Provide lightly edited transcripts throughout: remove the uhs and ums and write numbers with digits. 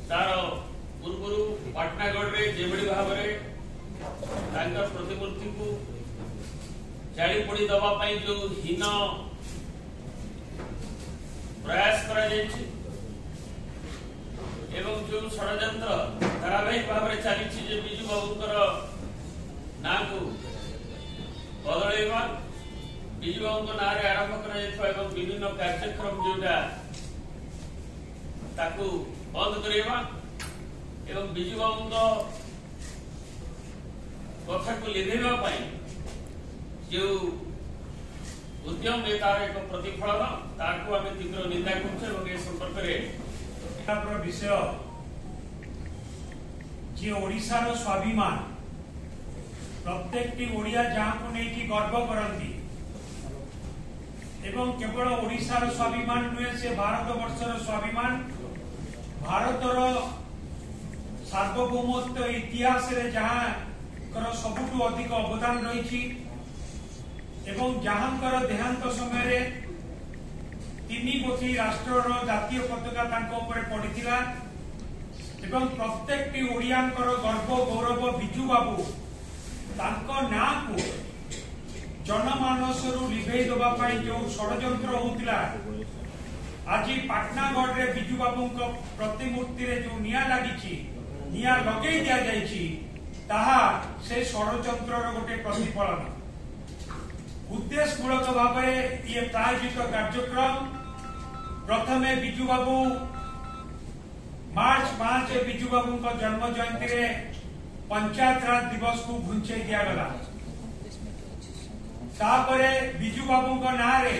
तार पूर्व पाटनागढ़ रे जेबड़ी भाव प्रतिमूर्ति को जाली पोड़ी दबा जो हीन प्रयास करा एवं जो षड्यंत्र धारावाहिक भाव में चली बिजू बाबूर ना को बदलवा बिजू बाबू ना आरंभ कर विभिन्न कार्यक्रम जोटा बंद करवा एवं बिजू बाबू कथा को लिभेवा जो उद्यम तार एक प्रतिफलन ताकू आम तीव्र निंदा कर संपर्क में विषय जे ओडिशार स्वाभिमान प्रत्येक ओडिया जहाँ को लेकिन गर्व करती एवं केवल ओडिशार स्वाभिमान नुहे से भारत वर्षर स्वाभिमान भारतर सार्वभौमत्व इतिहास रे जहाँ सबुठु अधिक अवदान रही जहां देहांत समय 3 गोटी राष्ट्र जातीय पताका पड़ता एवं प्रत्येक ओडियांकर गर्व गौरव बिजू बाबू ना को जनमानस लिभे देवाई जो षड्यंत्र होता आज पाटनागढ़ रे बिजू बाबू प्रतिमूर्ति रे जो निया लगी निया लगे दि जाइए ताहा से षड्यंत्र गोटे प्रतिफलन उद्देश्य मूलक भाव ये प्रायोजित कार्यक्रम प्रथमे बिजू बाबू मार्च 5 बिजू बाबू जन्म जयंती रे पंचायत राज दिवस को घुंचे दिगला तापरे बिजू बाबू ना रे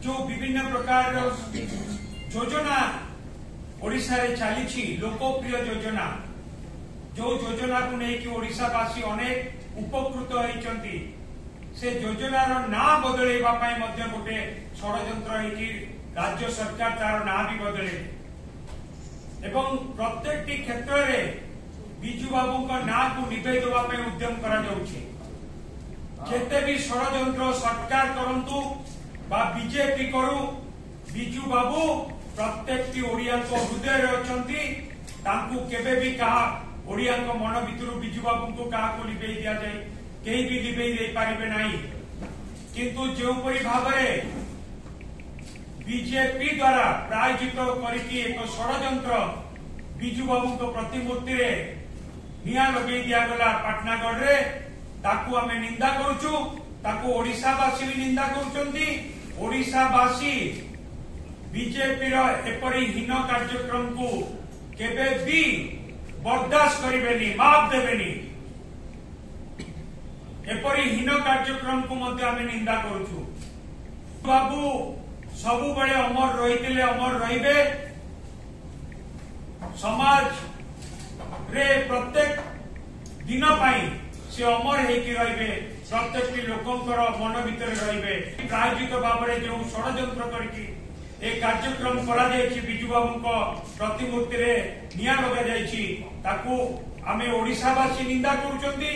जो विभिन्न प्रकार योजना ओडिशा रे चली लोकप्रिय योजना जो योजना को लेकिन ओडिशावासी अनेक उपकृत होती से योजनार ना बदलवा गोटे षड्यंत्र राज्य सरकार तार ना भी बदले एवं प्रत्येक क्षेत्र में बिजू बाबू ना को निभे देवाई उद्यम करते भी षड्यंत्र सरकार करंतु बा बीजेपी करू बिजू बाबू प्रत्येक ओडिया हृदय अच्छा केबे भी कहा ओडिया मन भितर बिजू बाबू को क्या लिभे दि जाए कहीं भी लिभे दे पारे ना किंतु जो भाव बीजेपी द्वारा प्रायोजित करके एक षड्यंत्र बिजू बाबू प्रतिमूर्ति रे निया लगे दिगला पाटनागढ़ रे ताकू आमे निंदा करूचु ताकू ओडिशावासी भी निंदा करूचंती ओडिशावासी बीजेपी रो एपरी हीन कार्यक्रम को केबे भी बर्दाश्त करेनि माफ देवेनि एपरी हीन कार्यक्रम को निंदा करूछु बाबू सबु बड़े अमर रही अमर रे समाज रे प्रत्येक दिन से अमर होते प्रत्येक लोकंकर मन भितर रे प्रायोजित भाव में जो षड्यंत्र करके कार्यक्रम करा बिजू बाबू प्रतिमूर्ति रे निया लगा आमे ओडिशावासी निंदा करुचंती